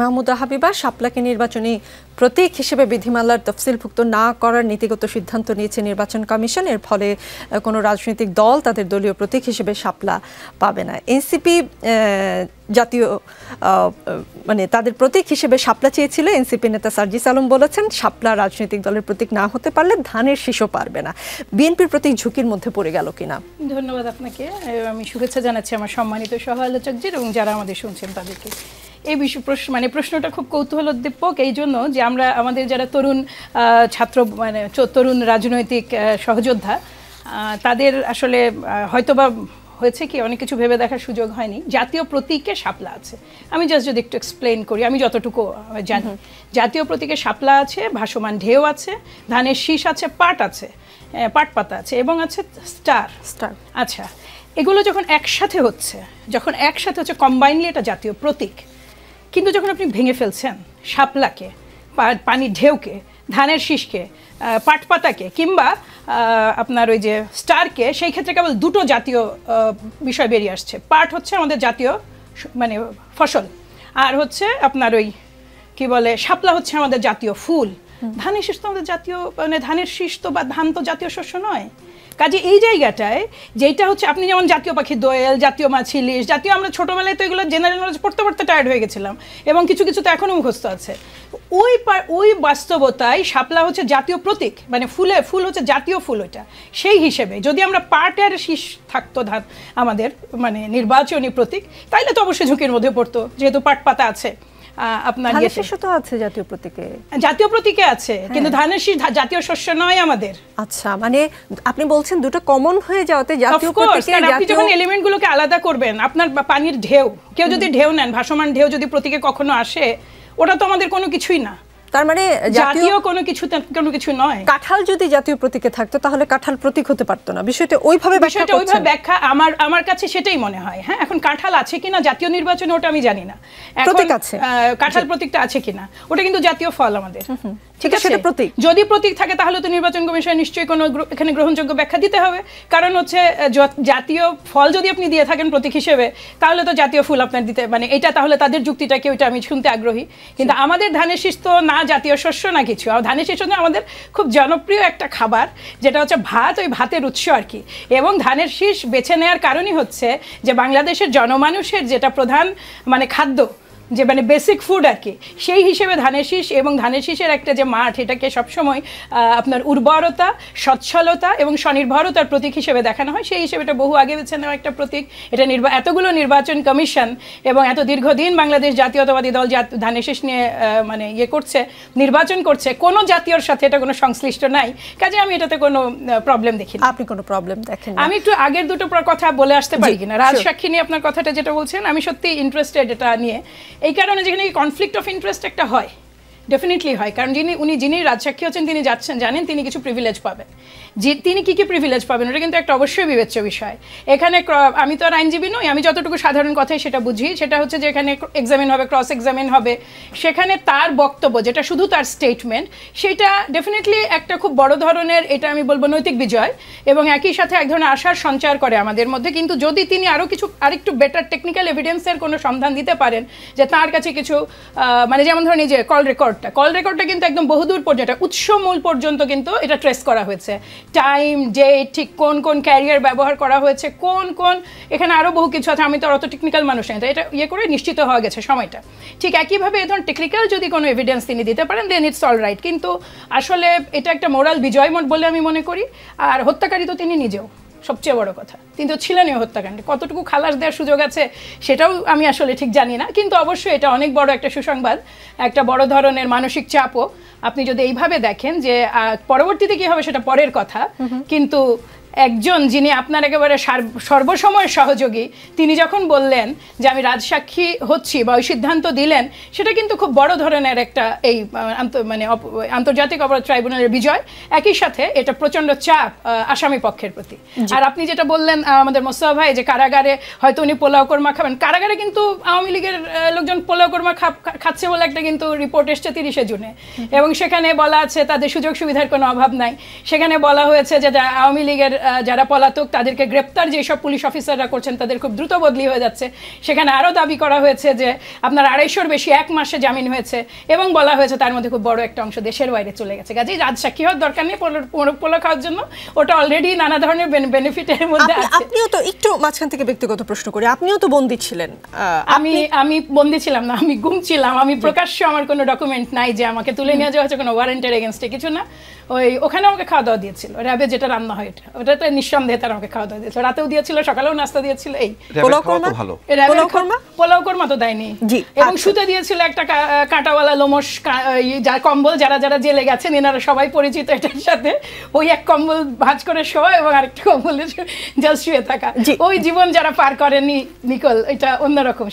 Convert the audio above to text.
মাহমুদা হাবিবা শাপলাকে নির্বাচনী প্রতীক হিসেবে বিধিমালার তফসিলভুক্ত না করার নীতিগত সিদ্ধান্ত নিয়েছে নির্বাচন কমিশন। এর ফলে কোনো রাজনৈতিক দল তাদের দলীয় প্রতীক হিসেবে শাপলা পাবে না। এনসিপি জাতীয় মানে তাদের প্রতীক হিসেবে শাপলা চেয়েছিল। এনসিপি নেতা সার্জিস আলম বলেছেন শাপলা রাজনৈতিক দলের প্রতীক না হতে পারলে ধানের শীষও পারবে না। বিএনপির প্রতীক ঝুঁকির মধ্যে পড়ে গেল কিনা? ধন্যবাদ আপনাকে। আমি শুভেচ্ছা জানাচ্ছি আমার সম্মানিত সহ আলোচকদের এবং যারা আমাদের শুনছেন তাদেরকে। এই প্রশ্নটা খুব কৌতূহলোদ্দীপক এই জন্য যে আমরা আমাদের যারা তরুণ ছাত্র তরুণ রাজনৈতিক সহযোদ্ধা তাদের আসলে হয়তোবা হয়েছে কি অনেক কিছু ভেবে দেখার সুযোগ হয়নি। জাতীয় প্রতীকে শাপলা আছে। আমি যদি একটু এক্সপ্লেন করি, আমি যতটুকু জানি, জাতীয় প্রতীকে শাপলা আছে, ভাসমান ঢেউ আছে, ধানের শীষ আছে, পাট আছে, পাট পাতা আছে এবং আছে স্টার। আচ্ছা, এগুলো যখন একসাথে হচ্ছে কম্বাইনলি এটা জাতীয় প্রতীক। কিন্তু যখন আপনি ভেঙে ফেলছেন শাপলাকে, পানির ঢেউকে, ধানের শীষকে, পাট পাতাকে কিংবা আপনার ওই যে স্টারকে, সেই ক্ষেত্রে কেবল দুটো জাতীয় বিষয় বেরিয়ে আসছে। পাট হচ্ছে আমাদের জাতীয় ফসল, আর হচ্ছে আপনার ওই কি বলে শাপলা হচ্ছে আমাদের জাতীয় ফুল। ধানের শীষ তো আমাদের জাতীয় ধানের শীষ তো বা ধান তো জাতীয় শস্য নয়। কাজে এই জায়গাটায় যেটা হচ্ছে আপনি যেমন জাতীয় পাখি দোয়েল, জাতীয় মাছ ইলিশ, জাতীয় আমরা ছোটোবেলায় তো এগুলো জেনারেল নলেজ পড়তে পড়তে টায়ার্ড হয়ে গেছিলাম এবং কিছু কিছু তো এখনও মুখস্থ আছে। ওই বাস্তবতায় শাপলা হচ্ছে জাতীয় প্রতীক, ফুল হচ্ছে জাতীয় ফুল। ওইটা সেই হিসেবে যদি আমরা পাটের শীষ থাকতো ধান আমাদের নির্বাচনী প্রতীক, তাইলে তো অবশ্যই ঝুঁকির মধ্যে পড়তো, যেহেতু পাট পাতা আছে। আপনার তো আছে জাতীয় প্রতীকে আছে, কিন্তু ধানের শীষ জাতীয় শস্য নয় আমাদের। আচ্ছা, আপনি বলছেন দুটো কমন হয়ে যাওয়াতে জাতীয় প্রতীকে আপনি যখন এলিমেন্টগুলোকে আলাদা করবেন, আপনার পানির ঢেউ, কেউ যদি ঢেউ নেন, ভাসমান ঢেউ যদি প্রতীকে কখনো আসে, ওটা তো আমাদের কোনো কিছুই না। তার জাতীয় কোনো কিছু নয়। কাঁঠাল যদি জাতীয় প্রতীকে থাকতো তাহলে কাঁঠাল প্রতীক হতে পারতো না। বিষয়টা ওইভাবে ব্যাখ্যা আমার কাছে সেটাই মনে হয়। হ্যাঁ, এখন কাঁঠাল আছে কিনা জাতীয় নির্বাচনে ওটা আমি জানি না। প্রতীক আছে, কাঁঠাল প্রতীকটা আছে কিনা, ওটা কিন্তু জাতীয় ফল আমাদের। ঠিক আছে, প্রতীক যদি প্রতীক থাকে তাহলে তো নির্বাচন কমিশন নিশ্চয়ই কোনো এখানে গ্রহণযোগ্য ব্যাখ্যা দিতে হবে। কারণ হচ্ছে জাতীয় ফল যদি আপনি দিয়ে থাকেন প্রতীক হিসেবে, তাহলে তো জাতীয় ফুল আপনার দিতে এটা তাহলে তাদের যুক্তিটাকে ওইটা আমি শুনতে আগ্রহী। কিন্তু আমাদের ধানের শীষ তো না জাতীয় শস্য না কিছু। আর ধানের শীষ হচ্ছে আমাদের খুব জনপ্রিয় একটা খাবার, যেটা হচ্ছে ভাত, ওই ভাতের উৎস আর কি। এবং ধানের শীষ বেছে নেওয়ার কারণই হচ্ছে যে বাংলাদেশের জনমানুষের যেটা প্রধান খাদ্য, যে বেসিক ফুড আর কি, সেই হিসেবে ধানের শীষ এবং ধানের শীষের একটা যে মাঠ, এটাকে সবসময় আপনার উর্বরতা, সচ্ছলতা এবং স্বনির্ভরতার প্রতীক হিসেবে দেখানো হয়। সেই হিসেবে এটা বহু আগে বেছে নেওয়া একটা প্রতীক। এটা এতগুলো নির্বাচন কমিশন এবং এত দীর্ঘদিন বাংলাদেশ জাতীয়তাবাদী দল ধানের শীষ নিয়ে নির্বাচন করছে, কোনো জাতীয়র সাথে এটা কোনো সংশ্লিষ্ট নাই। কাজে আমি এটাতে কোনো প্রবলেম দেখি না। আপনি কোনো প্রবলেম দেখেন? আমি একটু আগের দুটো কথা বলে আসতে পারি কিনা, রাজসাক্ষী নিয়ে আপনার কথাটা যেটা বলছেন, আমি সত্যি ইন্টারেস্টেড এটা নিয়ে। এই কারণে যেখানে কনফ্লিক্ট অফ ইন্টারেস্ট একটা হয়, ডেফিনেটলি হয়। কারণ যিনি রাজসাক্ষী হচ্ছেন তিনি জানেন তিনি কিছু প্রিভিলেজ পাবেন। তিনি কি প্রিভিলেজ পাবেন ওটা কিন্তু একটা অবশ্যই বিবেচ্য বিষয়। এখানে আমি তো আর আইনজীবী নই, আমি যতটুকু সাধারণ কথাই সেটা বুঝি, সেটা হচ্ছে যে এখানে এক্সামিন হবে, ক্রস এক্সামিন হবে, সেখানে তার বক্তব্য যেটা শুধু তার স্টেটমেন্ট, সেটা ডেফিনেটলি একটা খুব বড় ধরনের, এটা আমি বলবো নৈতিক বিজয় এবং একই সাথে এক ধরনের আশার সঞ্চার করে আমাদের মধ্যে। কিন্তু যদি তিনি আরেকটু বেটার টেকনিক্যাল এভিডেন্সের কোনো সন্ধান দিতে পারেন, যে তার কাছে কিছু যেমন ধরেন এই যে কল রেকর্ডটা কিন্তু একদম বহুদূর পর্যন্ত, উৎসমূল পর্যন্ত কিন্তু এটা ট্রেস করা হয়েছে, টাইম, ডেট, ঠিক কোন কোন ক্যারিয়ার ব্যবহার করা হয়েছে, কোন এখানে আরও বহু কিছু আছে। আমি তো অত টেকনিক্যাল মানুষ নেই, তো এটা করে নিশ্চিত হওয়া গেছে সময়টা। ঠিক একইভাবে এই ধরনের টেকনিক্যাল যদি কোনো এভিডেন্স তিনি দিতে পারেন, দেন ইটস অল রাইট। কিন্তু আসলে এটা একটা মোরাল বিজয় বলে আমি মনে করি। আর হত্যাকারী তো তিনি নিজেও, সবচেয়ে বড় কথা, কিন্তু ছিলেন এই হত্যাকাণ্ডে। কতটুকু খালাস দেওয়ার সুযোগ আছে সেটাও আমি আসলে ঠিক জানি না। কিন্তু অবশ্যই এটা অনেক বড় একটা সুসংবাদ, একটা বড় ধরনের মানসিক চাপও। আপনি যদি এইভাবে দেখেন যে পরবর্তীতে কি হবে সেটা পরের কথা, কিন্তু একজন যিনি আপনার একেবারে সর্বসময় সহযোগী, তিনি যখন বললেন যে আমি রাজসাক্ষী হচ্ছি বা ওই সিদ্ধান্ত দিলেন, সেটা কিন্তু খুব বড় ধরনের একটা এই আন্তর্জাতিক অপরাধ ট্রাইব্যুনালের বিজয়। একই সাথে এটা প্রচণ্ড চাপ আসামি পক্ষের প্রতি। আর আপনি যেটা বললেন আমাদের মোস্তফা ভাই, যে কারাগারে হয়তো উনি পোলাও কোরমা খাবেন, কারাগারে কিন্তু আওয়ামী লীগের লোকজন পোলাও কোরমা খাচ্ছে বলে একটা কিন্তু রিপোর্ট এসছে 30শে জুনে, এবং সেখানে বলা আছে তাদের সুযোগ সুবিধার কোনো অভাব নাই। সেখানে বলা হয়েছে যে আওয়ামী লীগের যারা পলাতক তাদেরকে গ্রেপ্তার যেসব পুলিশ অফিসাররা করছেন তাদের খুব দ্রুত বদলি হয়ে যাচ্ছে। সেখানে আরও দাবি করা হয়েছে যে আপনার 250-র বেশি 1 মাসে জামিন হয়েছে এবং বলা হয়েছে তার মধ্যে খুব বড় একটা অংশ দেশের বাইরে চলে গেছে। কাজেই রাজসাক্ষী হওয়ার দরকার নেই পোলো খাওয়ার জন্য, ওটা অলরেডি নানা ধরনের বেনিফিটের মধ্যে আছে। আপনিও তো একটু মাঝখান থেকে ব্যক্তিগত প্রশ্ন করি, আপনিও তো বন্দী ছিলেন। আমি বন্দী ছিলাম না, আমি গুম ছিলাম। আমি প্রকাশ্য আমার কোনো ডকুমেন্ট নাই যে আমাকে তুলে নিয়ে যাওয়া হচ্ছে, কোনো ওয়ারেন্টের এগেনস্টে কিছু না। ওখানে আমাকে খাওয়া দাওয়া দিয়েছিল, র্যাবে যেটা রান্না হয় ওটা তো নিঃসন্দেহে তারা আমাকে খাওয়া দাওয়া দিয়েছিল, রাতেও দিয়েছিল, সকালেও নাস্তা দিয়েছিল। এই পোলাও কোরমা তো দেয়নি, এবং শুতে দিয়েছিল একটা কাঁটাওয়ালা লোমশ যার কম্বল, যারা যারা জেলে গেছেন এনারা সবাই পরিচিত এটার সাথে। ওই এক কম্বল ভাঁজ করে শোয়া এবং আরেকটা কম্বল জাস্ট শুয়ে থাকা, ওই জীবন যারা পার করেনি নিকোল, এটা অন্যরকম।